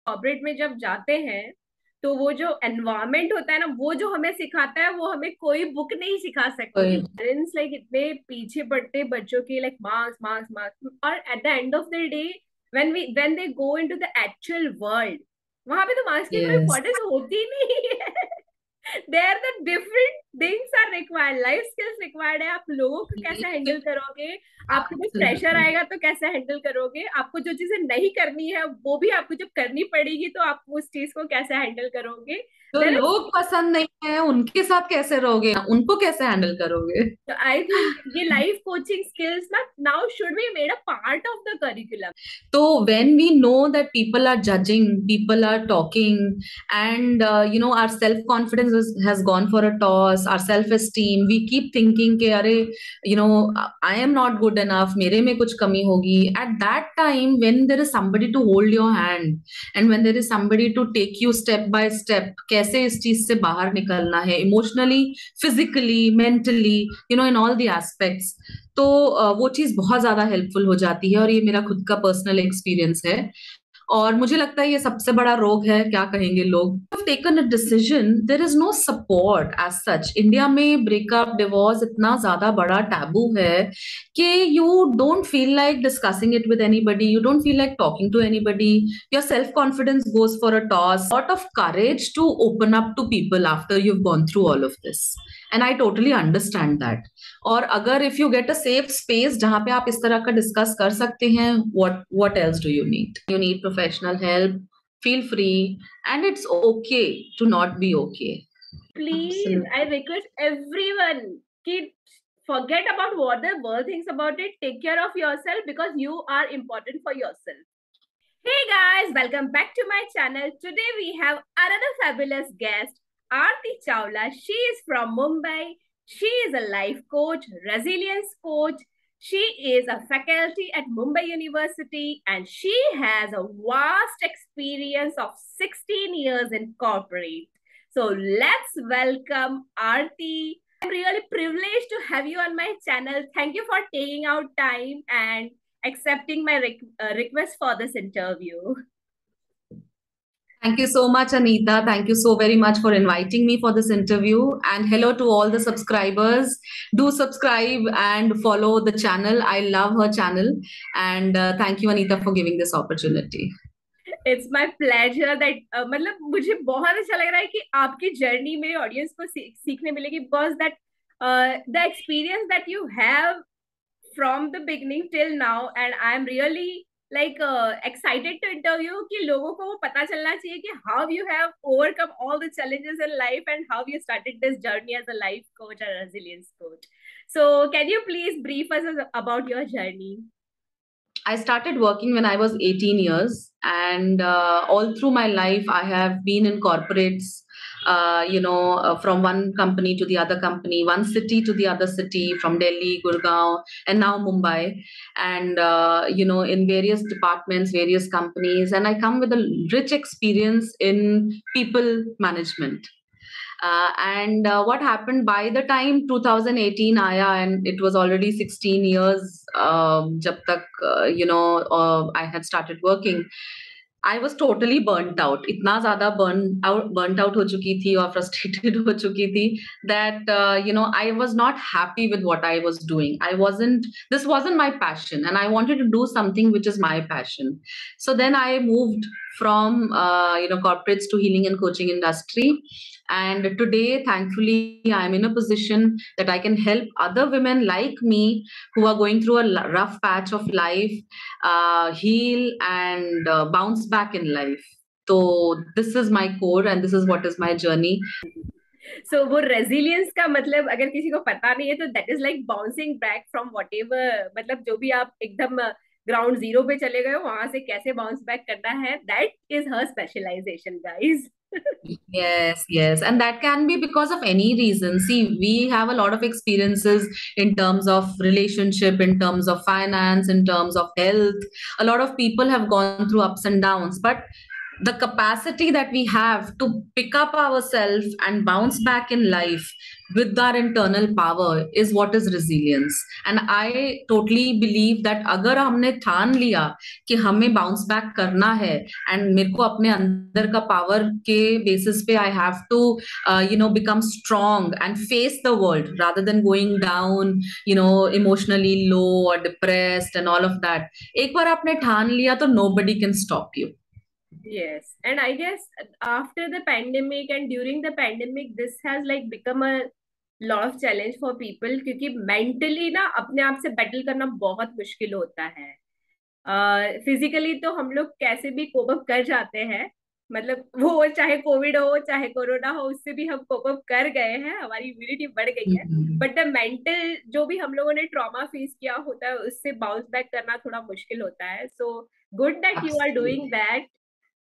Corporate में जब जाते हैं तो वो जो एनवायरमेंट होता है ना, वो जो हमें सिखाता है वो हमें कोई बुक नहीं सिखा सकती। कोई पेरेंट्स लाइक इतने पीछे पड़ते बच्चों के, लाइक मार्क्स मार्क्स मार्क्स, और at the end of the day when they go into the actual world, वहां पे तो मार्क्स की कोई यस। इंपॉर्टेंस होती नहीं है। There the different things are required, life skills required है। आप लोगों को कैसे हैंडल करोगे, आपके पास प्रेशर एब्सोल्युटली। आएगा तो कैसे हैंडल करोगे, आपको जो चीजें नहीं करनी है वो भी आपको जब करनी पड़ेगी तो आप उस चीज को कैसे हैंडल करोगे। जो देयर इज, लोग पसंद नहीं है उनके साथ कैसे रहोगे, उनको कैसे हैंडल करोगे? आई थिंक ये लाइफ कोचिंग स्किल्स ना now should be made a part of the curriculum. So when we know that people are judging, people are talking, and our self-confidence has gone for a toss, our self-esteem, we keep thinking कि अरे I am not good enough, मेरे में कुछ कमी होगी. At that time, when there is somebody to hold your hand and when there is somebody to take you step by step, कैसे इस चीज से बाहर निकलना है, emotionally, physically, mentally, in all the aspects. तो वो चीज बहुत ज्यादा हेल्पफुल हो जाती है, और ये मेरा खुद का पर्सनल एक्सपीरियंस है। और मुझे लगता है ये सबसे बड़ा रोग है, क्या कहेंगे लोग। Taken a decision, there is no support as such. India में ब्रेकअप, डिवोर्स इतना ज्यादा बड़ा टैबू है कि you don't feel like discussing it with anybody, you don't feel like talking to anybody, your self confidence goes for a toss, lot of courage to open up to people after you gone through all of this, and I totally understand that. और अगर if you get a safe space जहां पे आप इस तरह का discuss कर सकते हैं, what else do you need professional help, feel free, and it's okay to not be okay. Please I request everyone कि forget about what the world thinks about it, take care of yourself because you are important for yourself. Hey guys, welcome back to my channel. Today we have another fabulous guest, Aarti Chawla. She is from Mumbai. She is a life coach, resilience coach. She is a faculty at Mumbai University and she has a vast experience of 16 years in corporate. So let's welcome Aarti. I'm really privileged to have you on my channel. Thank you for taking out time and accepting my request for this interview. Thank you so much, Anita. Thank you so very much for inviting me for this interview. And hello to all the subscribers. Do subscribe and follow the channel. I love her channel. And thank you, Anita, for giving this opportunity. It's my pleasure that, मतलब मुझे बहुत अच्छा लग रहा है कि आपकी journey मेरे ऑडियंस को सीखने मिलेगी, because that the experience that you have from the beginning till now, and I am really like excited to interview कि लोगों को वो पता चलना चाहिए कि how you have overcome all the challenges in life and how you started this journey as a life coach और resilience coach. So can you please brief us about your journey? I started working when I was 18 years, and all through my life, I have been in corporates, from one company to the other company, one city to the other city, from Delhi, Gurgaon, and now Mumbai, and, in various departments, various companies. And I come with a rich experience in people management. And what happened by the time 2018 आया, and it was already 16 years जब तक I had started working. I was totally burnt out. इतना ज़्यादा burnt out हो चुकी थी और frustrated हो चुकी थी that I was not happy with what I was doing. This wasn't my passion, and I wanted to do something which is my passion. So then I moved from corporates to healing and coaching industry. And today, thankfully, I'm in a position that I can help other women like me who are going through a rough patch of life, heal and bounce back in life. So this is my core, and this is what is my journey. सो वो resilience का मतलब अगर किसी को पता नहीं है तो that is like bouncing back from what ever, मतलब जो भी आप एकदम ग्राउंड जीरो पे चले गए हो वहां से कैसे बाउंस बैक करना है, that is her specialization guys. Yes, yes. And that can be because of any reason. See, we have a lot of experiences in terms of relationship, in terms of finance, in terms of health. A lot of people have gone through ups and downs, but the capacity that we have to pick up ourselves and bounce back in life, with our internal power is what is resilience. And I totally believe that अगर हमने ठान लिया कि हमें bounce back करना है, and मेरे को अपने अंदर का power के basis पे I have to become strong and face the world rather than going down, emotionally low or depressed and all of that. एक बार आपने ठान लिया तो nobody can stop you. Yes, and I guess after the pandemic and during the pandemic, this has like become a lot of challenge for people क्योंकि mentally ना अपने आप से battle करना बहुत मुश्किल होता है. फिजिकली तो हम लोग कैसे भी कोप अप कर जाते हैं, मतलब वो चाहे कोविड हो चाहे कोरोना हो, उससे भी हम कोप अप कर गए हैं, हमारी इम्यूनिटी बढ़ गई है. बट द मेंटल जो भी हम लोगों ने ट्रॉमा फेस किया होता है उससे बाउंस बैक करना थोड़ा मुश्किल होता है. So good that you are doing that.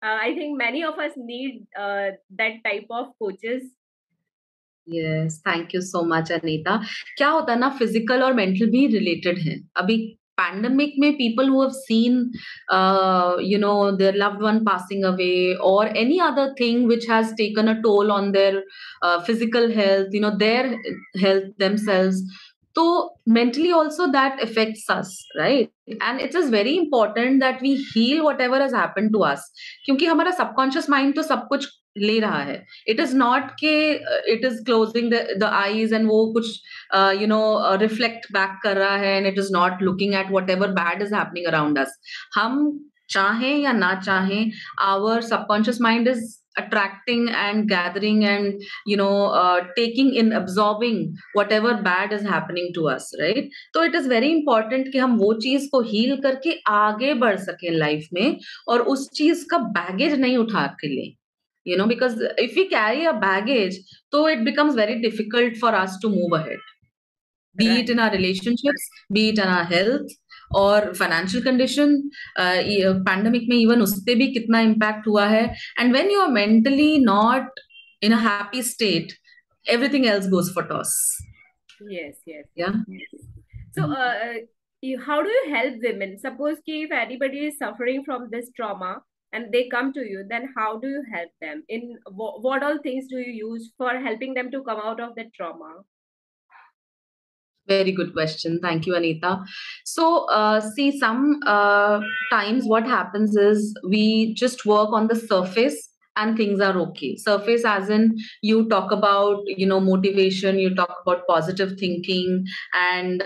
I think many of us need that type of coaches. Yes, thank you so much Anita. क्या होता है ना, फिजिकल और मेंटल भी रिलेटेड है. अभी पैंडेमिक में people who have seen their loved one passing away और any other thing which has taken a toll on their physical health, their health themselves. तो mentally also that affects us, right? And it is very important that we heal whatever has happened to us, क्योंकि हमारा subconscious mind तो सब कुछ ले रहा है. It is not कि it is closing the eyes and वो कुछ reflect back कर रहा है, and it is not looking at whatever bad is happening around us. हम चाहें या ना चाहें, our subconscious mind is attracting and gathering and taking in, absorbing whatever bad is happening to us, right? तो it is very important कि हम वो चीज को heal करके आगे बढ़ सकें लाइफ में, और उस चीज का बैगेज नहीं उठा के लें. Because if we carry a baggage, so it becomes very difficult for us to move ahead, be it in our relationships, be it in our health और financial condition. Pandemic में even उससे भी कितना impact हुआ है. And when you are mentally not in a happy state, everything else goes for toss. Yes, yes. Yeah. Yes. So, how do you help women? Suppose if anybody is suffering from this trauma and they come to you, then how do you help them? In what all things do you use for helping them to come out of the trauma? Very good question. Thank you, Anita. So, see, some times what happens is we just work on the surface and things are okay. Surface as in you talk about, motivation, you talk about positive thinking, and,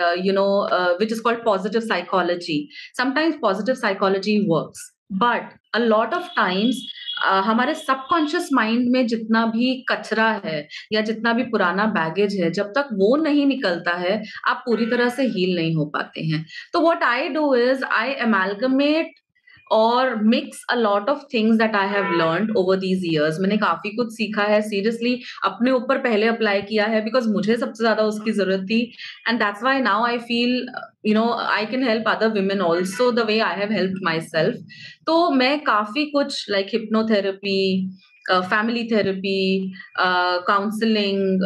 which is called positive psychology. Sometimes positive psychology works, but a lot of times हमारे subconscious mind में जितना भी कचरा है या जितना भी पुराना बैगेज है, जब तक वो नहीं निकलता है, आप पूरी तरह से हील नहीं हो पाते हैं. तो what I do is I amalgamate और mix a lot of things that I have learned over these years. मैंने काफी कुछ सीखा है, सीरियसली अपने ऊपर पहले अप्लाई किया है, बिकॉज मुझे सबसे ज्यादा उसकी जरूरत थी. And that's why now I feel I can help other women also the way I have helped myself. तो मैं काफी कुछ like hypnotherapy, family therapy, counseling,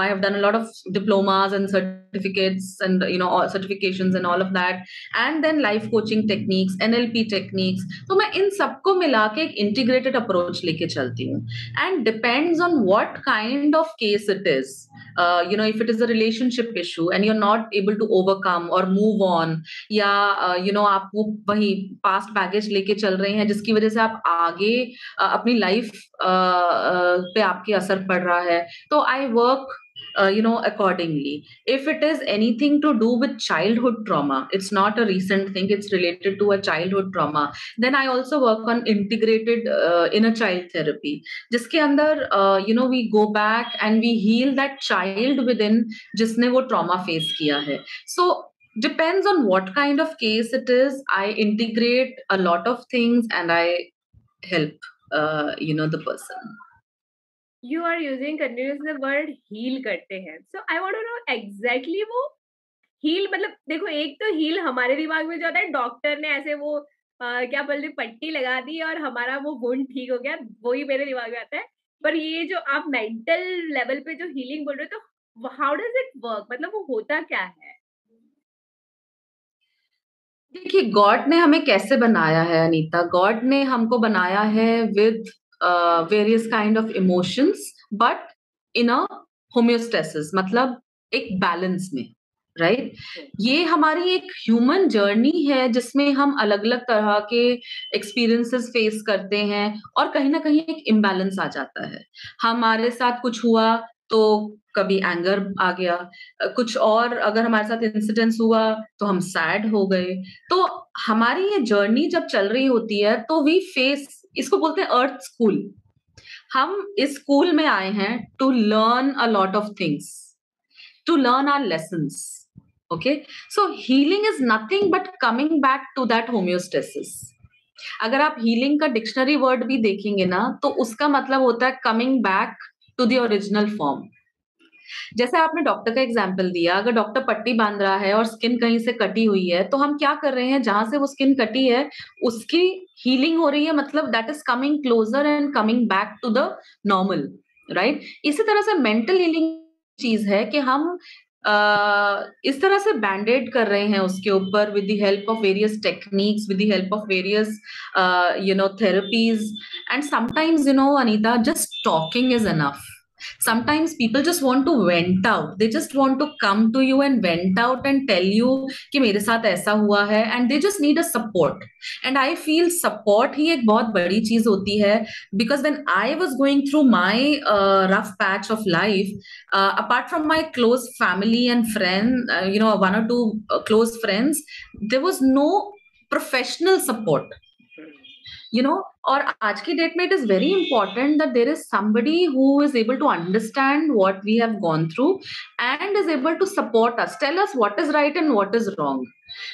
I have done a lot of diplomas and certificates and all certifications and all of that, and then life coaching techniques, NLP techniques. तो मैं इन सबको मिला के एक integrated approach लेके चलती हूँ, and depends on what kind of case it is. If it is a relationship issue and you're not able to overcome or move on, या आप वो वही past baggage लेके चल रहे हैं जिसकी वजह से आप आगे अपनी लाइफ पे आपके असर पड़ रहा है, तो I work accordingly. If it is anything to do with childhood trauma, it's not a recent thing, it's related to a childhood trauma, then I also work on integrated inner child therapy, जिसके अंदर we go back and we heal that child within जिसने वो trauma face किया है. So depends on what kind of case it is. I integrate a lot of things and I help the person. You are using continuously the word heal करते हैं. So I want to know exactly वो heal मतलब देखो, एक तो heal हमारे दिमाग में जो आता है, डॉक्टर ने ऐसे वो क्या बोलते पट्टी लगा दी और हमारा वो वुंड ठीक हो गया, वही मेरे दिमाग में आता है. पर ये जो आप मेंटल लेवल पे जो हीलिंग बोल रहे हो, तो हाउ डज इट वर्क, मतलब वो होता क्या है? देखिए, गॉड ने हमें कैसे बनाया है अनीता. गॉड ने हमको बनाया है with various kind of emotions, but in a homeostasis, मतलब एक बैलेंस में, राइट? ये हमारी एक ह्यूमन जर्नी है जिसमें हम अलग-अलग तरह के एक्सपीरियंसेस फेस करते हैं और कहीं न कहीं एक इम्बैलेंस आ जाता है। हमारे साथ कुछ हुआ तो कभी एंगर आ गया, कुछ और अगर हमारे साथ इंसिडेंस हुआ तो हम सैड हो गए। तो हमारी ये जर्नी जब चल रही होती है तो वी फेस, इसको बोलते हैं अर्थ स्कूल। हम इस स्कूल में आए हैं to learn a lot of things, to learn our lessons. Okay, so healing is nothing but coming back to that homeostasis. अगर आप healing का डिक्शनरी वर्ड भी देखेंगे ना तो उसका मतलब होता है coming back to the original form. जैसे आपने डॉक्टर का एग्जाम्पल दिया, अगर डॉक्टर पट्टी बांध रहा है और स्किन कहीं से कटी हुई है तो हम क्या कर रहे हैं, जहां से वो स्किन कटी है उसकी हीलिंग हो रही है, मतलब that is coming closer and coming back to the normal, right? इसी तरह से मेंटल हीलिंग चीज है कि हम इस तरह से बैंडेड कर रहे हैं उसके ऊपर with the help of various techniques, with the help of various therapies, and sometimes Anita, just talking is enough. Sometimes people just want to vent out, they just want to come to you and vent out and tell you कि मेरे साथ ऐसा हुआ है, and they just need a support. And I feel support ही एक बहुत बड़ी चीज होती है, because when I was going through my rough patch of life, apart from my close family and friend, one or two close friends, there was no professional support. और आज की date में it is very important that there is somebody who is able to understand what we have gone through and is able to support us, tell us what is right and what is wrong.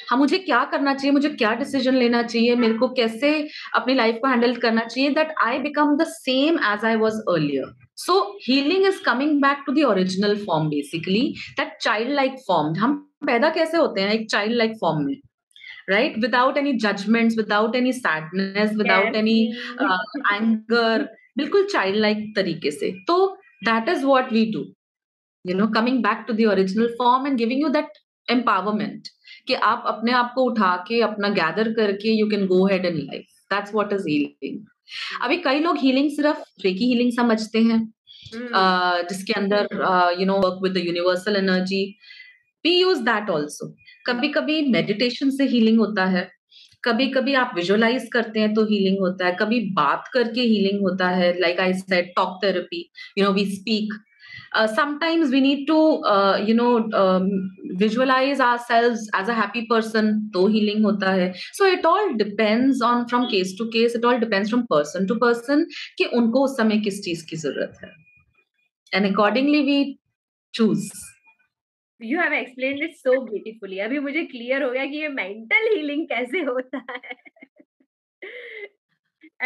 हम, मुझे क्या करना चाहिए, मुझे क्या decision लेना चाहिए, मेरे को कैसे अपनी लाइफ को हैंडल करना चाहिए, that I become the same as I was earlier. So healing is coming back to the original form, basically that childlike form. हम पैदा कैसे होते हैं, एक childlike form में, right? Without any judgments, without any sadness, without any anger, बिल्कुल childlike तरीके से. तो that is what we do, coming back to the original form and giving you that empowerment कि आप अपने आप को उठा के अपना gather करके you can go ahead in life. That's what is healing. अभी कई लोग healing सिर्फ reiki healing समझते हैं, जिसके अंदर work with the universal energy. We use that also. कभी कभी मेडिटेशन से हीलिंग होता है, कभी कभी आप विजुअलाइज करते हैं तो हीलिंग होता है, कभी बात करके हीलिंग होता है, like I said talk therapy, we speak. Sometimes we need to visualize ourselves as a happy person, तो healing होता है. So it all depends on from case to case, it all depends from person to person कि उनको उस समय किस चीज की जरूरत है, and accordingly we choose. You have explained it so beautifully. अभी मुझे क्लियर हो गया कि ये मेंटल हीलिंग कैसे होता है.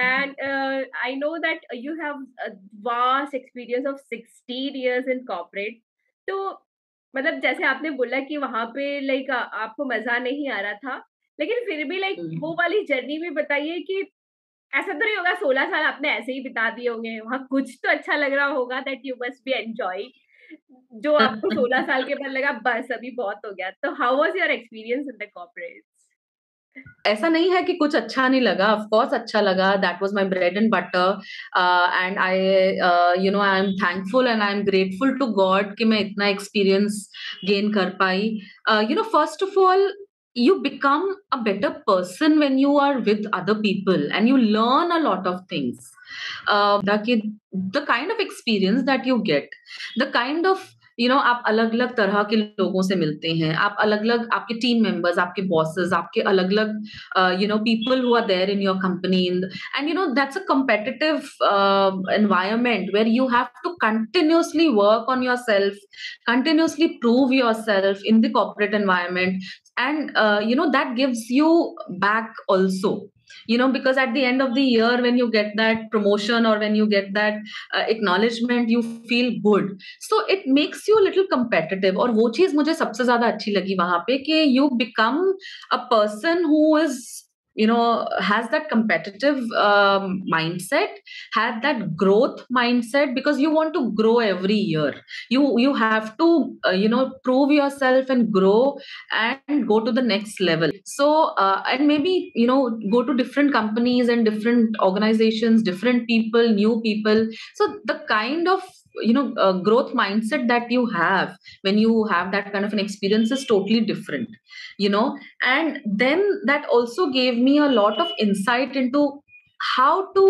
And I know that you have a vast experience of 16 years in corporate. तो मतलब जैसे आपने बोला कि वहां पे लाइक आपको मजा नहीं आ रहा था, लेकिन फिर भी लाइक वो वाली जर्नी भी बताइए कि ऐसा तो नहीं होगा 16 साल आपने ऐसे ही बिता दिए होंगे, वहां कुछ तो अच्छा लग रहा होगा, that you must be enjoy, जो आपको 16 साल के बाद लगा बस अभी बहुत हो गया. तो how was your experience in the corporates? ऐसा नहीं है कि कुछ अच्छा नहीं लगा, ऑफ कोर्स अच्छा लगा, that was my bread and butter, and I I am thankful and I am grateful to God कि मैं इतना एक्सपीरियंस गेन कर पाई. First of all, you become a better person when you are with other people and you learn a lot of things. The kind of experience that you get, the kind of आप अलग अलग तरह के लोगों से मिलते हैं, आप अलग अलग, आपके टीम मेंबर्स, आपके बॉसेस, आपके अलग अलग people who are there in your company, and that's a competitive environment where you have to continuously work on yourself, continuously prove yourself in the corporate environment, and that gives you back also, because at the end of the year when you get that promotion or when you get that acknowledgement, you feel good, so it makes you a little competitive. और वो चीज मुझे सबसे ज्यादा अच्छी लगी वहां पे कि you become a person who is has that competitive mindset, has that growth mindset, because you want to grow every year. You have to prove yourself and grow and go to the next level. So and maybe go to different companies and different organizations, different people, new people. So the kind of growth mindset that you have when you have that kind of an experience is totally different, and then that also gave me a lot of insight into how to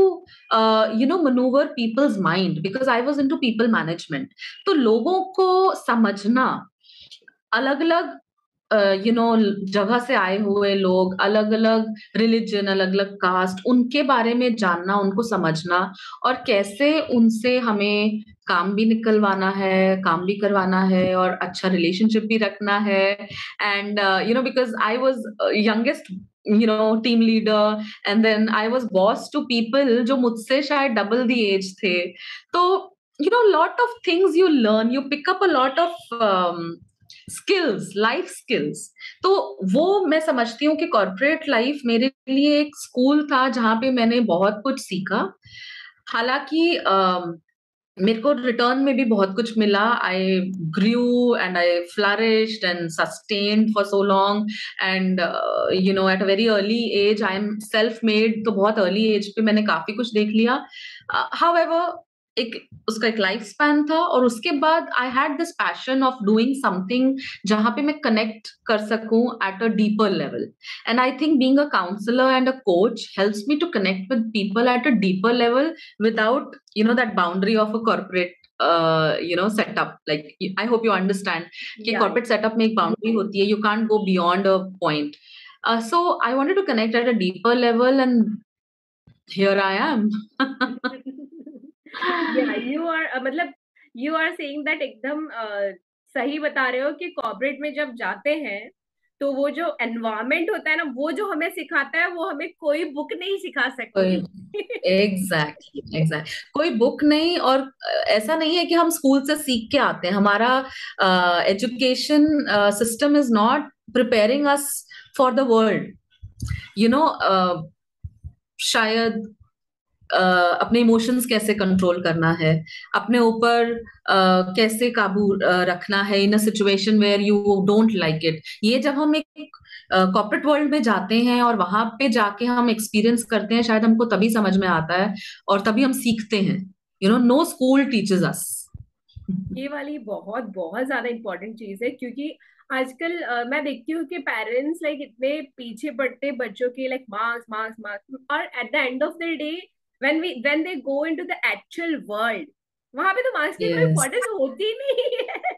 maneuver people's mind, because I was into people management. तो लोगों को समझना, अलग अलग जगह से आए हुए लोग, अलग अलग रिलीजन, अलग अलग कास्ट, उनके बारे में जानना, उनको समझना, और कैसे उनसे हमें काम भी निकलवाना है, काम भी करवाना है, और अच्छा रिलेशनशिप भी रखना है. And because I was youngest team leader, and then I was boss to people जो मुझसे शायद डबल द एज थे. तो lot of things you learn, you pick up a lot of skills, life skills. तो वो मैं समझती हूँ कि कॉर्पोरेट लाइफ मेरे लिए एक स्कूल था जहां पे मैंने बहुत कुछ सीखा. हालांकि मेरे को रिटर्न में भी बहुत कुछ मिला. I grew and I flourished and sustained for so long, and at a very early age I am self made. तो बहुत अर्ली एज पे मैंने काफी कुछ देख लिया. हाउएवर उसका एक लाइफ स्पैन था, और उसके बाद I had this passion of doing something जहां पे मैं कनेक्ट कर सकूं at a deeper level. And I think being a counsellor and a coach helps me to connect with people at a deeper level without that boundary of a corporate setup. Like, I hope you understand कि corporate setup में एक boundary होती है, you can't go beyond a point. So I wanted to connect at a deeper level, and here I am. Yeah, मतलब you are saying that एकदम सही बता रहे हो कि कॉर्पोरेट में जब जाते हैं तो वो जो एनवायरमेंट होता है ना, वो जो हमें सिखाता है वो हमें कोई बुक नहीं सिखा सकती. एग्जैक्टली. कोई बुक नहीं, और ऐसा नहीं है कि हम स्कूल से सीख के आते हैं. हमारा education system is not preparing us for the world. शायद अपने इमोशंस कैसे कंट्रोल करना है, अपने ऊपर कैसे काबू रखना है in a situation where you don't like it. ये जब हम एक कॉर्पोरेट वर्ल्ड में जाते हैं और वहां पे जाके हम एक्सपीरियंस करते हैं, शायद हमको तभी समझ में आता है और तभी हम सीखते हैं. No school teaches us. ये वाली बहुत बहुत ज्यादा इम्पोर्टेंट चीज है, क्योंकि आजकल मैं देखती हूँ कि पेरेंट्स लाइक इतने पीछे पड़ते बच्चों के, लाइक मार्क्स मार्क्स मार्क्स, और at the end of the day when they go into the actual world, वहां पे तो मार्क्स की कोई इम्पोर्टेंस होती नहीं है.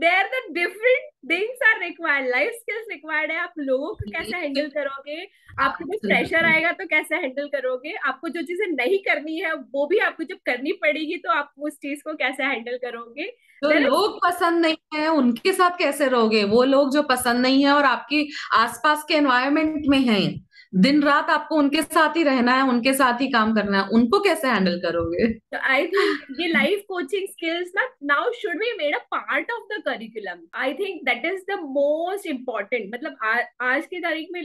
there the different things are required, life skills required है. आप लोगों को कैसे हैंडल करोगे, आपके पास प्रेशर आएगा तो कैसे हैंडल करोगे, आपको जो चीजें नहीं करनी है वो भी आपको जब करनी पड़ेगी तो आप उस चीज को कैसे हैंडल करोगे. जो लोग पसंद नहीं है उनके साथ कैसे रहोगे. वो लोग जो पसंद नहीं है और आपकी आसपास के एनवायरनमेंट में हैं, दिन रात आपको उनके साथ ही रहना है, उनके साथ ही काम करना है, उनको कैसे हैंडल करोगे. तो आई थिंक ये लाइफ कोचिंग स्किल्स ना now should be made a part of the curriculum. I think that is the most important. मतलब आज की तारीख में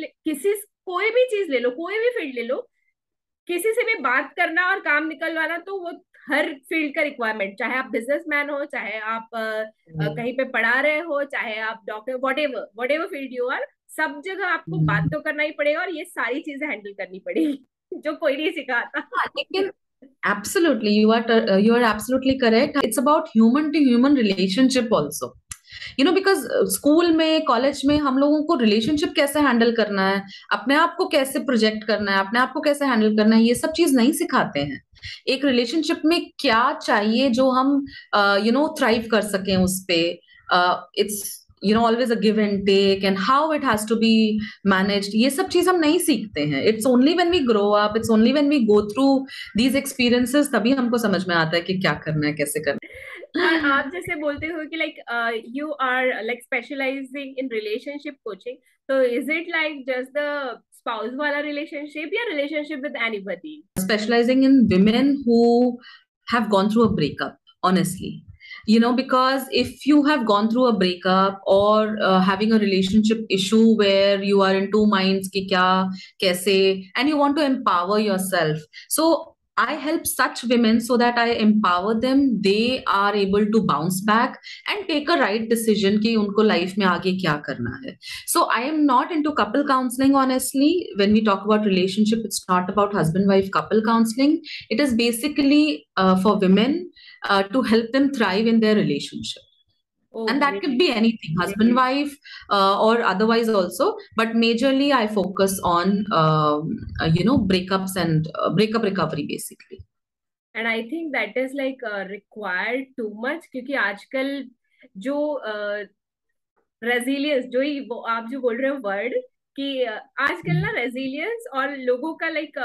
कोई भी चीज ले लो, कोई भी फील्ड ले लो, किसी से भी बात करना और काम निकलवाना तो वो हर फील्ड का रिक्वायरमेंट, चाहे आप बिजनेसमैन हो, चाहे आप कहीं पे पढ़ा रहे हो, चाहे आप doctor, whatever field you are, सब जगह आपको बात तो करना ही पड़ेगा और ये सारी चीजें हैंडल करनी पड़ेगी जो कोई नहीं सिखाता. लेकिन absolutely, you are absolutely correct. It's about human to human relationship also. because school में, कॉलेज में हम लोगों को रिलेशनशिप कैसे हैंडल करना है, अपने आप को कैसे प्रोजेक्ट करना है, अपने आप को कैसे हैंडल करना है, ये सब चीज नहीं सिखाते हैं. एक रिलेशनशिप में क्या चाहिए जो हम थ्राइव कर सकें उस पे. It's always a give and take, and how it has to be managed. ये सब चीज हम नहीं सीखते हैं. It's only when we grow up, it's only when we go through these experiences, तभी हमको समझ में आता है कि क्या करना है, कैसे करना है. आप जैसे बोलते हो कि like you are like specialising in relationship coaching, तो is it like just the spouse वाला रिलेशनशिप या relationship with anybody? Specializing in women who have gone through a breakup, honestly. Because if you have gone through a breakup or having a relationship issue where you are in two minds कि क्या, कैसे, and you want to empower yourself. So I help such women so that I empower them. They are able to bounce back and take a right decision कि उनको life में आगे क्या करना है. So I am not into couple counseling, honestly. When we talk about relationship, it's not about husband-wife couple counseling. It is basically for women to help them thrive in their relationship. Oh, And that could great. be anything, husband, wife, or otherwise also. But majorly, I focus on, breakups and breakup recovery, basically. And I think that is like required too much, क्योंकि आजकल जो resilience जो ही वो आप जो बोल रहे हो वर्ड कि आजकल ना रेजिलियंस और लोगों का लाइक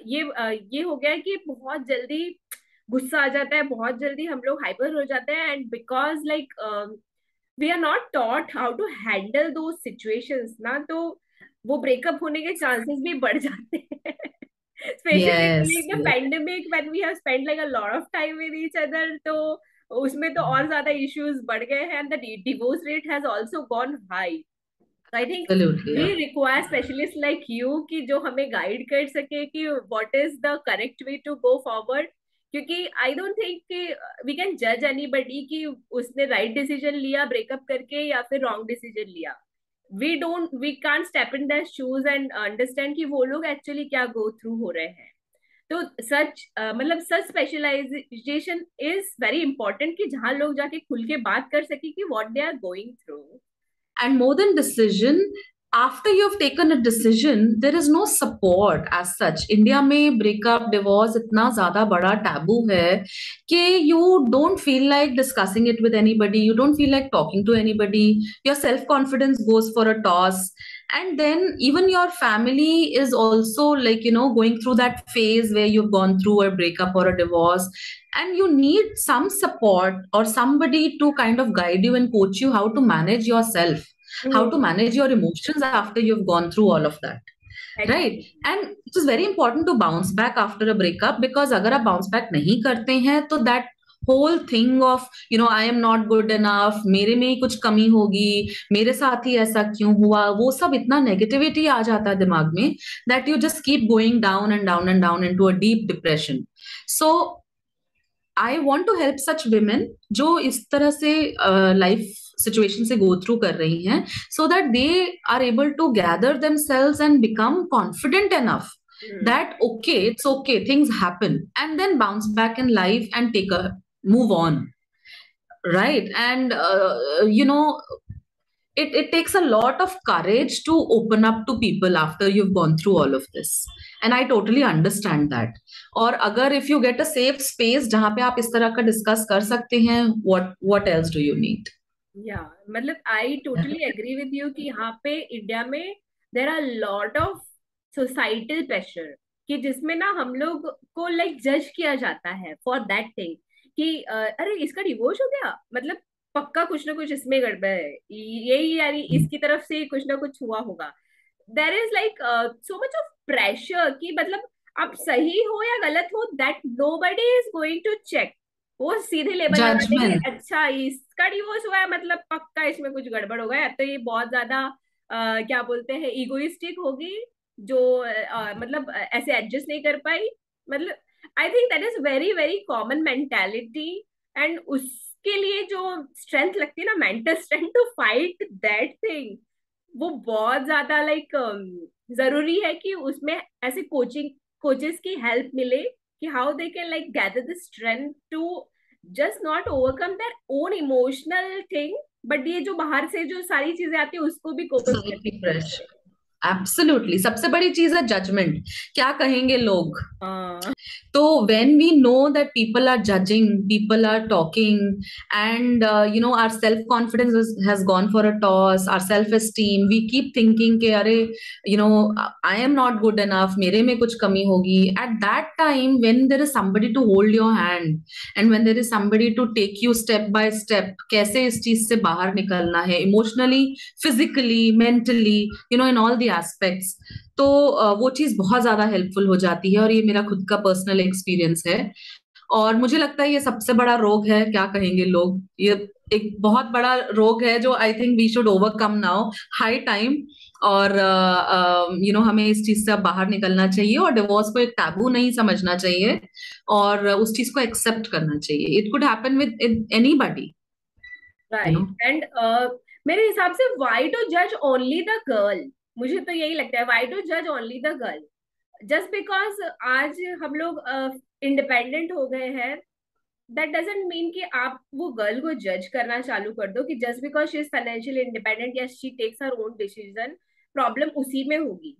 ये हो गया है कि बहुत जल्दी गुस्सा आ जाता है, बहुत जल्दी हम लोग हाइपर हो जाते हैं, and because like we are not taught how to handle those situations ना, तो वो ब्रेकअप होने के चांसेस भी बढ़ जाते हैं. Especially Yes, during the pandemic when we have spent like a lot of time with each other, तो उसमें तो और ज्यादा issues बढ़ गए हैं, and the divorce rate has also gone high. So I think absolutely. we Yeah. require specialists like you कि जो हमें guide कर सके कि what is the correct way to go forward. क्योंकि I don't think कि we can judge anybody कि उसने right decision लिया breakup करके या फिर wrong decision लिया. We can't step in their shoes and understand कि वो लोग actually क्या go through हो रहे हैं. तो सच मतलब सच स्पेशलाइजेशन इज वेरी इंपॉर्टेंट कि जहां लोग जाके खुल के बात कर सके कि what they are going through. And more than decision, after you've taken a decision, there is no support as such. India में breakup, divorce इतना ज़्यादा बड़ा taboo है कि you don't feel like discussing it with anybody. You don't feel like talking to anybody. Your self-confidence goes for a toss. And then even your family is also like, going through that phase where you've gone through a breakup or a divorce. And you need some support or somebody to kind of guide you and coach you how to manage yourself, how to manage your emotions after you've gone through all of that. Right. And it is very important to bounce back after a breakup, because अगर आप bounce back नहीं करते हैं तो that whole thing of I am not good enough, मेरे में ही कुछ कमी होगी, मेरे साथ ही ऐसा क्यों हुआ, वो सब इतना नेगेटिविटी आ जाता है दिमाग में that you just keep going down and down and down into a deep depression. So I want to help such women जो इस तरह से लाइफ सिचुएशन से गो थ्रू कर रही हैं, so that they are able to gather themselves and become confident enough that okay, it's okay, things happen, and then bounce back in life and move on, right? And it takes a lot of courage to open up to people after you've gone through all of this, and I totally understand that. और अगर if you get a safe space जहाँ पे आप इस तरह का discuss कर सकते हैं, what else do you need? Yeah, मतलब I totally agree with you कि यहाँ पे इंडिया में there are lot of societal pressure कि जिसमें ना हम लोग को like जज किया जाता है for that thing कि अरे इसका डिवोर्स हो गया, मतलब पक्का कुछ ना कुछ इसमें गड़बड़ है, यही यानी इसकी तरफ से कुछ ना कुछ हुआ होगा. There is like so much of pressure कि मतलब आप सही हो या गलत हो, that nobody is going to check. वो सीधे लेबल लगा देंगे, अच्छा इसका डिवोर्स हुआ है मतलब पक्का इसमें कुछ गड़बड़ हो गया. तो ये बहुत ज्यादा क्या बोलते हैं इगोइस्टिक होगी जो मतलब ऐसे एडजस्ट नहीं कर पाई. मतलब I think that is very very common mentality, and उसके लिए जो स्ट्रेंथ लगती है ना, mental strength to fight that thing, वो बहुत ज्यादा लाइक जरूरी है कि उसमें ऐसे कोचेस की हेल्प मिले कि how they can like gather the strength to just not overcome their own emotional thing, but ये जो बाहर से जो सारी चीजें आती है उसको भी कोप करते. एब्सोल्युटली. सबसे बड़ी चीज है जजमेंट. क्या कहेंगे लोग? तो when we know that people are judging, people are talking, and our self confidence has gone for a toss, our self esteem, we keep thinking कि अरे I am not good enough, मेरे में कुछ कमी होगी. At that time when there is somebody to hold your hand and when there is somebody to take you step by step, कैसे इस चीज से बाहर निकलना है emotionally, physically, mentally, in all the aspects, तो वो चीज बहुत ज्यादा हेल्पफुल हो जाती है. और ये मेरा खुद का पर्सनल एक्सपीरियंस है, और मुझे लगता है ये सबसे बड़ा रोग है. क्या कहेंगे लोग? ये एक बहुत बड़ा रोग है जो I think we should overcome now. High time और हमें इस चीज से अब बाहर निकलना चाहिए और डिवोर्स को एक टैबू नहीं समझना चाहिए और उस चीज को एक्सेप्ट करना चाहिए. It could happen with anybody, you know. Right. And मेरे हिसाब से व्हाई टू जज ओनली द गर्ल. मुझे तो यही लगता है, व्हाई टू जज only the girl. Just because आज हम लोग इंडिपेंडेंट हो गए हैं, दैट डजंट मीन कि आप वो गर्ल को जज करना चालू कर दो कि just because she is financially independent या she takes her own decision, problem उसी में होगी.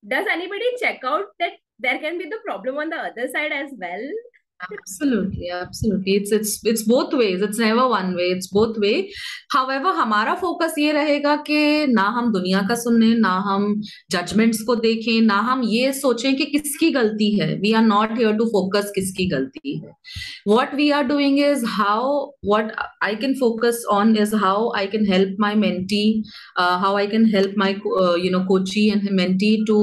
Does anybody check out that there can be the problem on the other side as well? Absolutely, absolutely. It's both ways. It's never one way. It's both way. However, हमारा focus ये रहेगा कि ना हम दुनिया का सुने, ना हम जजमेंट्स को देखें, ना हम ये सोचें कि किसकी गलती है. We are not here to focus किसकी गलती है. What we are doing is what I can focus on is how I can help my mentee, how I can help my coachee and mentee to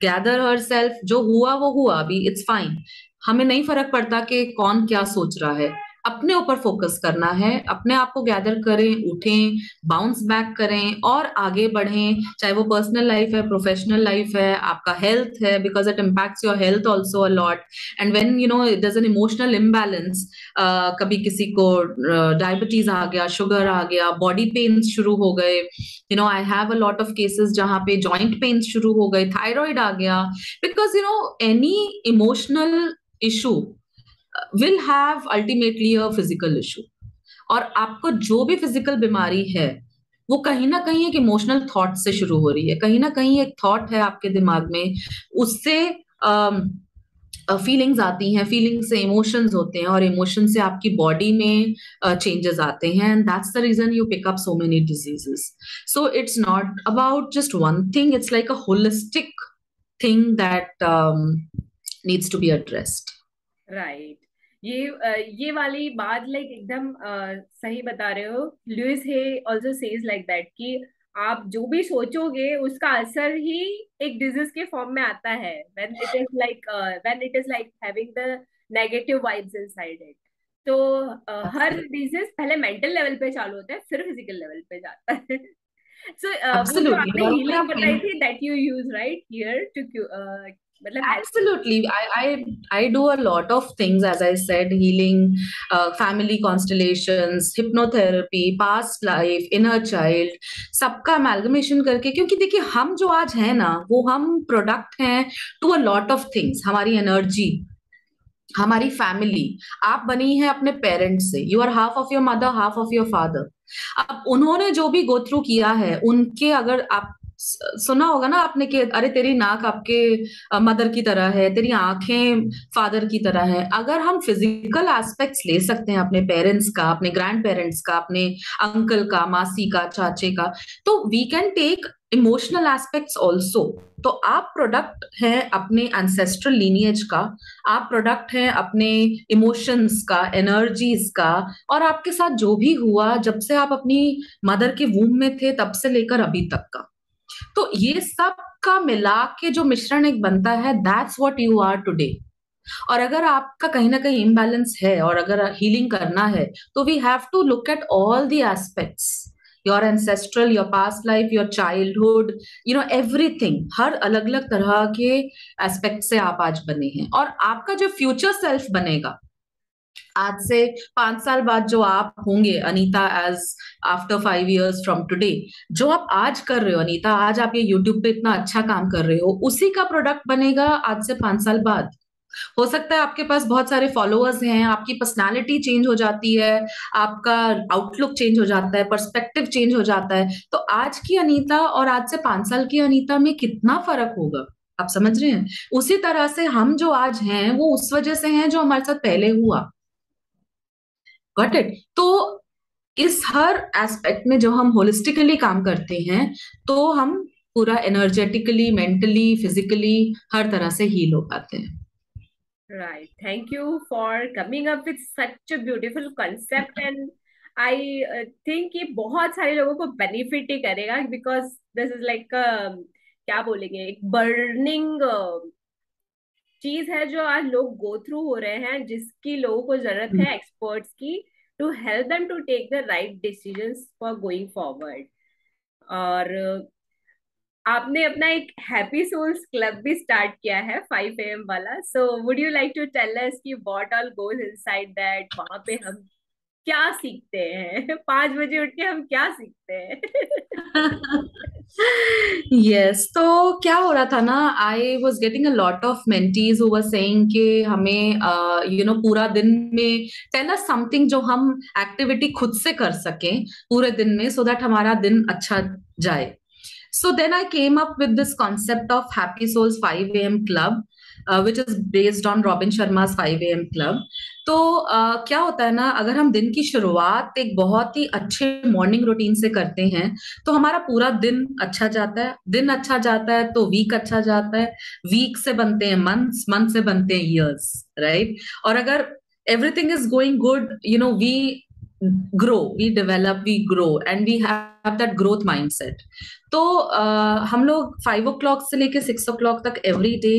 gather herself. जो हुआ वो हुआ. अभी it's fine. हमें नहीं फर्क पड़ता कि कौन क्या सोच रहा है. अपने ऊपर फोकस करना है, अपने आप को गैदर करें, उठें, बाउंस बैक करें और आगे बढ़ें. चाहे वो पर्सनल लाइफ है, प्रोफेशनल लाइफ है, आपका हेल्थ है, because it impacts your health also a lot. And when there is an emotional imbalance, कभी किसी को डायबिटीज आ गया, शुगर आ गया, बॉडी पेन्स शुरू हो गए. I have a lot of cases जहां पे जॉइंट पेन्स शुरू हो गए, थायराइड आ गया. Because any emotional issue will have ultimately a physical issue. और आपको जो भी फिजिकल बीमारी है वो कहीं ना कहीं एक इमोशनल थॉट से शुरू हो रही है. कहीं ना कहीं एक थॉट है आपके दिमाग में, उससे फीलिंग्स आती हैं, फीलिंग से इमोशंस होते हैं और इमोशन से आपकी बॉडी में चेंजेस आते हैं. And that's the reason you pick up so many diseases. So it's not about just one thing, it's like a holistic thing that needs to be addressed. Right. ये वाली बात like एकदम सही बता रहे हो. Louise Hay also says like that कि आप जो भी सोचोगे उसका असर ही एक डिजीज के फॉर्म में आता है, when it is like having the negative vibes inside it. तो हर Absolutely. डिजीज पहले मेंटल लेवल पे चालू होता है, फिर फिजिकल लेवल पे जाता है. सो वो जो Absolutely. आपने और अगर हीलिंग आप बताई थी, that you use right here to मतलब help. Absolutely. I do a lot of things, as I said, healing, family constellations, hypnotherapy, past life, inner child, सबका amalgamation करके. क्योंकि देखिए हम जो आज हैं ना, वो हम प्रोडक्ट हैं to a lot of things. हमारी एनर्जी, हमारी फैमिली, आप बनी है अपने पेरेंट्स से. You are half of your mother, half of your father. अब उन्होंने जो भी गो थ्रू किया है, उनके अगर आप सुना होगा ना आपने कि अरे तेरी नाक आपके मदर की तरह है, तेरी आंखें फादर की तरह है. अगर हम फिजिकल एस्पेक्ट्स ले सकते हैं अपने पेरेंट्स का, अपने ग्रैंड पेरेंट्स का, अपने अंकल का, मासी का, चाचे का, तो we can take emotional aspects also. तो आप प्रोडक्ट हैं अपने एंसेस्ट्रल लीनिएज का, आप प्रोडक्ट हैं अपने इमोशंस का, एनर्जीज का, और आपके साथ जो भी हुआ जब से आप अपनी मदर के वूम में थे तब से लेकर अभी तक का. तो ये सब का मिला के जो मिश्रण एक बनता है, that's what you are today. और अगर आपका कहीं ना कहीं इम्बैलेंस है और अगर हीलिंग करना है, तो we have to look at all the aspects, your ancestral, your past life, your childhood, everything. हर अलग अलग तरह के एस्पेक्ट से आप आज बने हैं. और आपका जो फ्यूचर सेल्फ बनेगा आज से 5 साल बाद, जो आप होंगे Anita as after 5 years from today, जो आप आज कर रहे हो अनीता, आज आप ये यूट्यूब पे इतना अच्छा काम कर रहे हो, उसी का प्रोडक्ट बनेगा आज से 5 साल बाद. हो सकता है आपके पास बहुत सारे फॉलोअर्स हैं, आपकी पर्सनालिटी चेंज हो जाती है, आपका आउटलुक चेंज हो जाता है, पर्सपेक्टिव चेंज हो जाता है. तो आज की अनीता और आज से 5 साल की अनीता में कितना फर्क होगा, आप समझ रहे हैं. उसी तरह से हम जो आज हैं वो उस वजह से हैं जो हमारे साथ पहले हुआ. Got it. तो इस हर एस्पेक्ट में जो हम होलिस्टिकली काम करते हैं, तो हम पूरा एनर्जेटिकली, मेंटली, फिजिकली हर तरह से हील हो पाते हैं. Right. Thank you for coming up with such a beautiful concept, and I think ये बहुत सारे लोगों को बेनिफिट ही करेगा, because this is like क्या बोलेंगे, एक बर्निंग चीज है जो आज लोग गो थ्रू हो रहे हैं, जिसकी लोगों को जरूरत है एक्सपर्ट्स की, to help them to take the right decisions for going forward. और आपने अपना एक हैप्पी सोल्स क्लब भी स्टार्ट किया है 5 AM वाला. So would you like to tell us कि what all goes inside that? वहां पे हम क्या सीखते हैं? 5 बजे उठ के हम क्या सीखते हैं? यस, तो क्या हो रहा था ना, I was getting a lot of mentees who were saying कि हमें पूरा दिन में टेल अस समथिंग जो हम एक्टिविटी खुद से कर सकें पूरे दिन में, सो दैट हमारा दिन अच्छा जाए. So then I came up with this concept of Happy Souls 5 a.m. Club, which is based on Robin Sharma's 5 a.m. Club. तो क्या होता है ना, अगर हम दिन की शुरुआत एक बहुत ही अच्छे मॉर्निंग रूटीन से करते हैं तो हमारा पूरा दिन अच्छा जाता है. दिन अच्छा जाता है तो वीक अच्छा जाता है. वीक से बनते हैं मंथ्स, मंथ से बनते हैं ईयर्स, राइट? और अगर everything is going good, we grow, we develop, we grow, and we have that growth mindset. तो हम लोग 5 o'clock से लेके 6 o'clock तक every day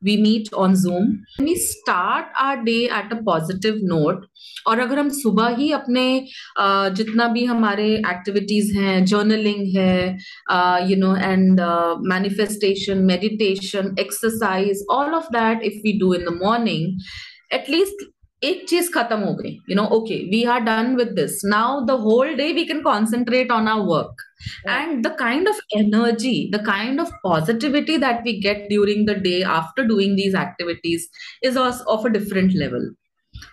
we meet on Zoom. We start our day at a positive note. और अगर हम सुबह ही अपने जितना भी हमारे एक्टिविटीज हैं, जर्नलिंग है, and manifestation, meditation, exercise, all of that, if we do in the morning, at least एक चीज खत्म हो गई. Okay, we are done with this. Now the whole day we can concentrate on our work. And the kind of energy, the kind of positivity that we get during the day after doing these activities is of a different level.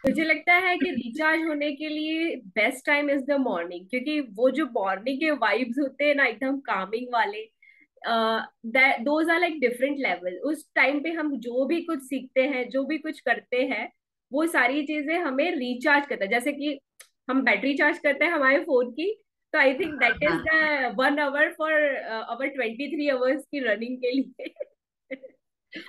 मुझे लगता है कि recharge होने के लिए best time is the morning, क्योंकि वो जो मॉर्निंग के वाइब्स होते हैं ना, एकदम कामिंग वाले, those are like different level. उस टाइम पे हम जो भी कुछ सीखते हैं, जो भी कुछ करते हैं, वो सारी चीजें हमें रिचार्ज करता है. जैसे कि हम बैटरी चार्ज करते हैं हमारे फोन की, तो आई think that is the 1 hour for our 23 hours की रनिंग के लिए.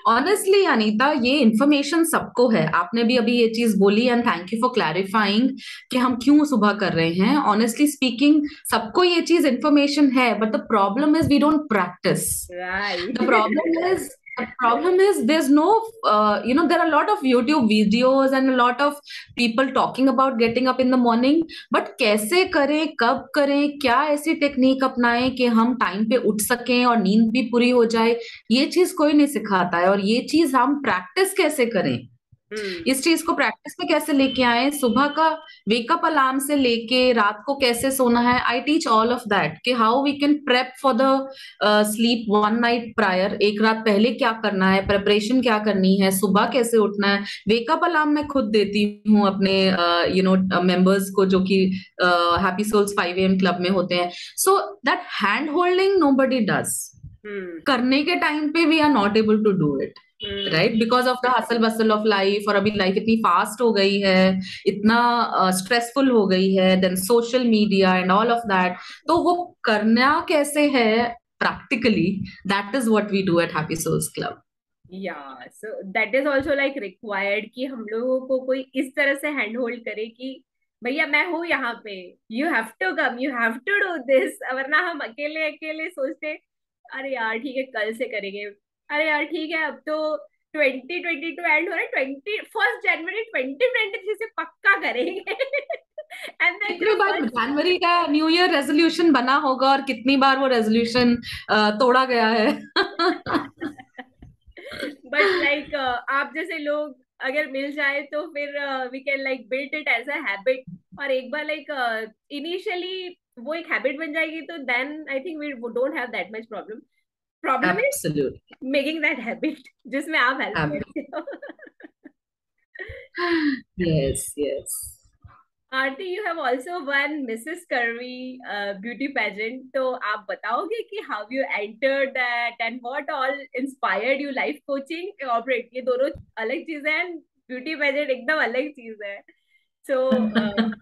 ऑनेस्टली अनीता, ये इन्फॉर्मेशन सबको है. आपने भी अभी ये चीज बोली, and thank you for clarifying कि हम क्यों सुबह कर रहे हैं. ऑनेस्टली स्पीकिंग, सबको ये चीज इन्फॉर्मेशन है, but the problem is we don't practise. Right. The problem is there's no, there are a lot of YouTube videos and a lot of people talking about getting up in the morning, but कैसे करें, कब करें, क्या ऐसी technique अपनाएं कि हम time पे उठ सकें और नींद भी पूरी हो जाए, ये चीज कोई नहीं सिखाता है. और ये चीज हम प्रैक्टिस कैसे करें, इस चीज को प्रैक्टिस में कैसे लेके आए, सुबह का वेकअप अलार्म से लेके रात को कैसे सोना है, I teach all of that कि how we can prep for the sleep 1 night प्रायर. एक रात पहले क्या करना है, प्रेपरेशन क्या करनी है, सुबह कैसे उठना है. वेकअप अलार्म मैं खुद देती हूँ अपने मेंबर्स को जो कि हैप्पी सोल्स 5 a.m. क्लब में होते हैं. So that hand holding nobody does. करने के टाइम पे we are not able to do it, right? Because of the hustle bustle of life. और अभी लाइफ इतनी फास्ट हो गई है, इतना स्ट्रेसफुल हो गई है, then social media and all of that. तो वो करना कैसे है practically, that is what we do at happy souls club. या so that is also like required कि हम लोगों को कोई इस तरह से हैंड होल्ड करे कि भैया मैं हूँ यहाँ पे, you have to come, you have to do this. वरना हम अकेले अकेले सोचते अरे यार ठीक है कल से करेंगे, अरे यार ठीक है अब तो 2022 एंड हो रहा है, 21 जनवरी 2023 से पक्का करेंगे. एंड देन कितनी बार जनवरी का न्यू ईयर रेजोल्यूशन बना होगा और कितनी बार वो रेजोल्यूशन तोड़ा गया है. बट लाइक आप जैसे लोग अगर मिल जाए तो फिर we can like build it as a habit. और एक बार लाइक इनिशियली वो एक हैबिट बन जाएगी तो then I think we don't have that much problem. Problem is making that habit जिसमें आप हेल्प करते हो. Yes yes. Aarti, you have also won Mrs. Curvy beauty pageant. तो आप बताओगे कि how you entered that and what all inspired you? Life coaching, corporate, ये दोनों अलग चीजें हैं, beauty pageant एकदम अलग चीज है. So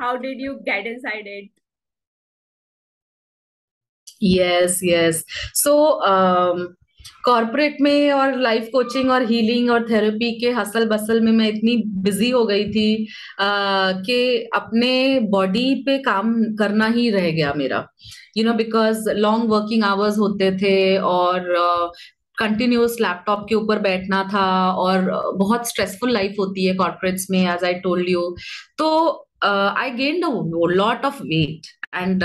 how did you get inside it? Yes yes. So corporate में और लाइफ कोचिंग और हीलिंग और थेरेपी के हसल बसल में मैं इतनी बिजी हो गई थी कि अपने बॉडी पे काम करना ही रह गया मेरा. बिकॉज लॉन्ग वर्किंग आवर्स होते थे और कंटिन्यूस लैपटॉप के ऊपर बैठना था और बहुत स्ट्रेसफुल लाइफ होती है कॉर्पोरेट्स में, एज आई टोल्ड यू. तो I gained a lot of weight and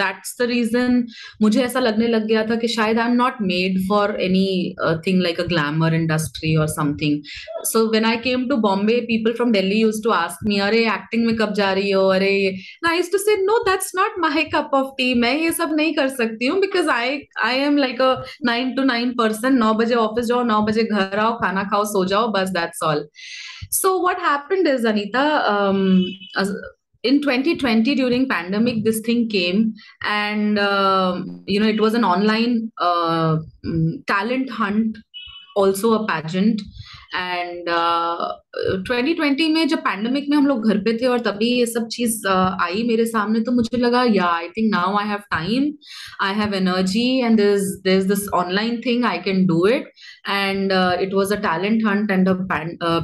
that's the reason मुझे ऐसा लगने लग गया था कि शायद I am not made for any thing like a glamour industry और something. So when I came to Bombay, people from Delhi used to ask me, अरे एक्टिंग में कब जा रही हो, अरे ये. I used to say no, that's not my cup of tea. मैं ये सब नहीं कर सकती हूँ because I am like a 9 to 9 person. 9 बजे ऑफिस जाओ, 9 बजे घर आओ, खाना खाओ, सो जाओ, बस that's all. So what happened is, Anita, in 2020 during pandemic, this thing came, and it was an online talent hunt, also a pageant. And 2020 में जब पैंडेमिक में हम लोग घर पे थे और तभी ये सब चीज आई मेरे सामने, तो मुझे लगा या I think now I have time, I have energy, and there is this online thing, I can do it. And it was a talent hunt and a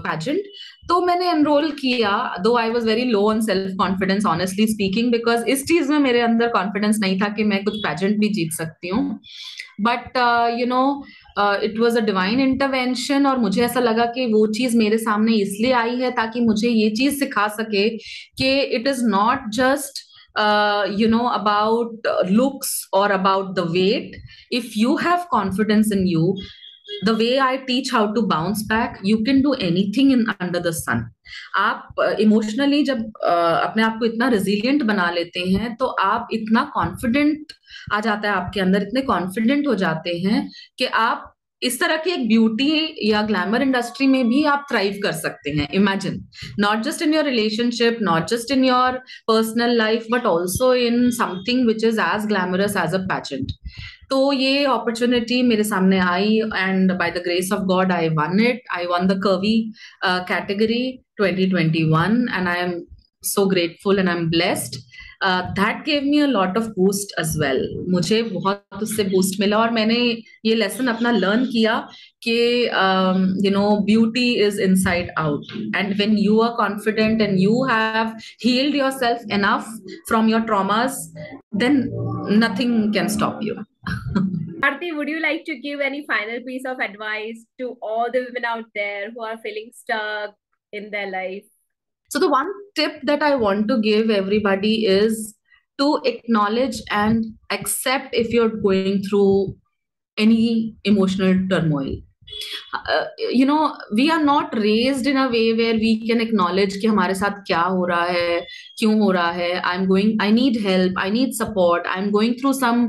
pageant. तो मैंने एनरोल किया, though I was very low on self confidence, honestly speaking, because इस चीज में मेरे अंदर confidence नहीं था कि मैं कुछ पैजेंट भी जीत सकती हूँ. But it was a divine intervention, और मुझे ऐसा लगा कि वो चीज मेरे सामने इसलिए आई है ताकि मुझे ये चीज सिखा सके कि it is not just about looks or about the weight. If you have confidence in you, the way I teach how to bounce back, you can do anything in under the sun. आप emotionally जब अपने आप को इतना resilient बना लेते हैं, तो आप इतना कॉन्फिडेंट आ जाता है आपके अंदर, इतने कॉन्फिडेंट हो जाते हैं कि आप इस तरह की एक ब्यूटी या ग्लैमर इंडस्ट्री में भी आप थ्राइव कर सकते हैं. Imagine, not just in your relationship, not just in your personal life, but also in something which is as glamorous as a pageant. तो ये अपॉर्चुनिटी मेरे सामने आई, and by the grace of God I won it. I won the curvy category 2021, and I am so grateful and I'm blessed. That gave me a lot of boost as well. मुझे बहुत उससे boost मिला, और मैंने ये lesson अपना learn किया कि beauty is inside out, and when you are confident and you have healed yourself enough from your traumas, then nothing can stop you. Aarti, would you like to give any final piece of advice to all the women out there who are feeling stuck in their life? So the one tip that I want to give everybody is to acknowledge and accept if you're going through any emotional turmoil. We are not raised in a way where we can acknowledge कि हमारे साथ क्या हो रहा है, क्यों हो रहा है. I need help, I need support, I'm going through some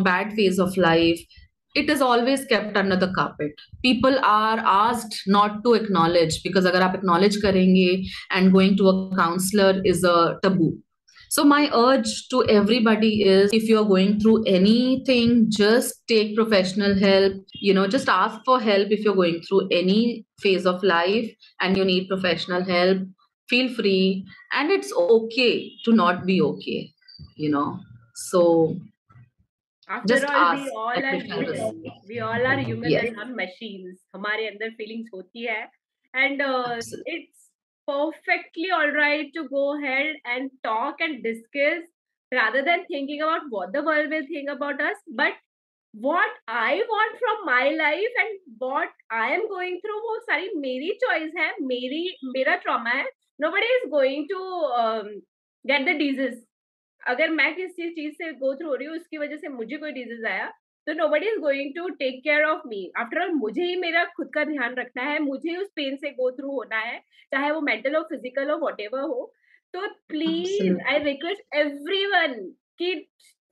bad phase of life. It is always kept under the carpet. People are asked not to acknowledge, because अगर आप acknowledge करेंगे, and going to a counselor is a taboo. So my urge to everybody is, if you're going through anything, just take professional help. Just ask for help if you're going through any phase of life and you need professional help. Feel free, and it's okay to not be okay. So After just all, ask. we all are human. We all are human Yes. and not machines. हमारे अंदर feelings होती है, and Absolutely. it's perfectly all right to go ahead and talk and discuss rather than thinking about what the world will think about us. But what I want from my life and what I am going through, वो सारी मेरी choice है, मेरा trauma है. Nobody is going to get the disease. अगर मैं किसी चीज से गो थ्रू हो रही हूँ, उसकी वजह से मुझे कोई डिजीज आया, तो nobody is going to take care of me. After all, मुझे ही मेरा खुद का ध्यान रखना है, मुझे ही उस पेन से गो थ्रू होना है, चाहे वो मेंटल हो, फिजिकल हो, व्हाटएवर हो. तो प्लीज आई रिक्वेस्ट एवरीवन कि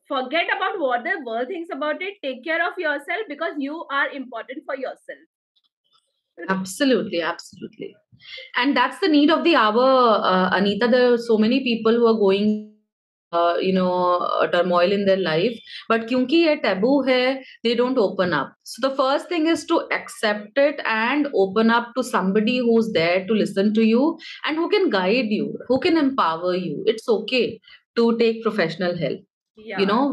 forget about what the world thinks about it. Take care of yourself because you are important for yourself. Absolutely, absolutely. And that's the need of the hour, Anita. There are so many people who are going turmoil in their life, but kyunki ye taboo hai, they don't open up. So the first thing is to accept it and open up to somebody who's there to listen to you and who can guide you, who can empower you. It's okay to take professional help.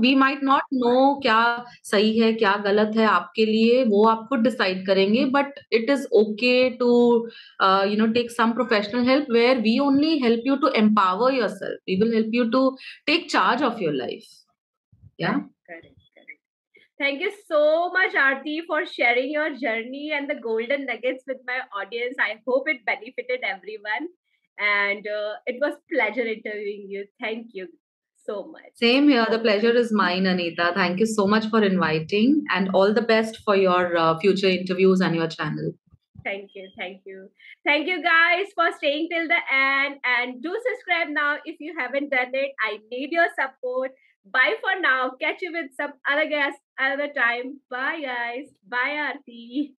We might not know क्या सही है, क्या गलत है आपके लिए, वो आप खुद डिसाइड करेंगे, but it is okay to take some professional help, where we only help you to empower yourself. We will help you to take charge of your life. Yeah. Correct. Thank you so much, Aarti, for sharing your journey and the golden nuggets with my audience. I hope it benefited everyone. And it was pleasure interviewing you. Thank you so much. Same here. The pleasure is mine, Anita. Thank you so much for inviting, and all the best for your future interviews and your channel. Thank you. Thank you. Thank you guys for staying till the end. And do subscribe now if you haven't done it. I need your support. Bye for now. Catch you with some other guests another time. Bye, guys. Bye, Aarti.